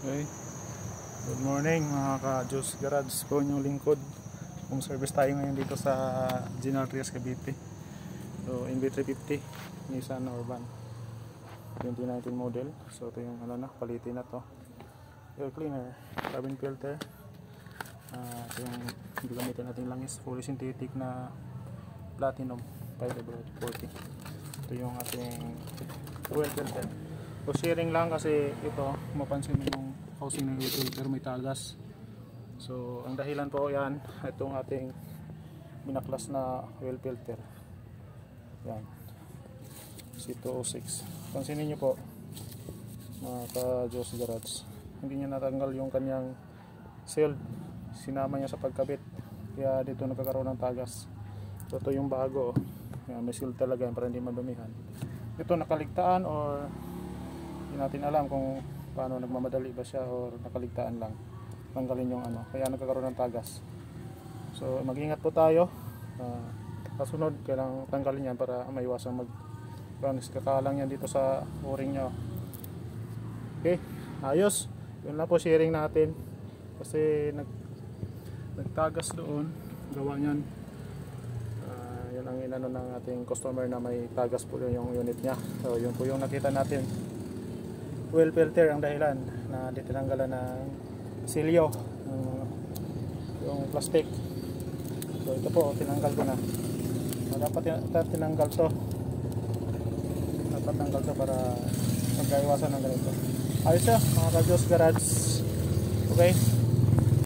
Okay. Good morning mga ka-Diyos Garage po, yung lingkod. Home service tayo ngayon dito sa General Trias, Cavite. So NV350 Nissan Urban 2019 model. So ito yung palitin na to. Air cleaner, cabin filter. Ito yung gagamitin natin langis, fully synthetic na platinum 540. Ito yung ating oil filter. So sharing lang kasi ito mapansin yung housing ng oil filter may tagas. So ang dahilan po yan, itong ating binaklas na oil filter. Yan, C206. Pansinin nyo po mga ka-Diyos Garage, hindi niya natanggal yung kanyang seal, sinama niya sa pagkabit, kaya dito nagkakaroon ng tagas. So ito yung bago, yan, may seal talaga yan para hindi madumihan. Ito nakaligtaan or hindi natin alam kung paano, nagmamadali ba siya or nakaligtaan lang, tanggalin yung kaya nagkakaroon ng tagas. So mag-ingat po tayo, kasunod kailangan tanggalin yan para maiwasan kakalang yan dito sa o-ring nyo. Okay, ayos, yun lang po sharing natin kasi nagtagas doon, gawa nyan. Yun ang inano ng ating customer na may tagas po yung unit nya. So yun po yung nakita natin, oil filter ang dahilan na tinanggalan ng silyo, yung plastic. So ito po, tinanggal ko na. Dapat tinanggal to, dapat tanggal to para magkaiwasan ng ganito. Ayos siya mga ka-Diyos Garage. Okay.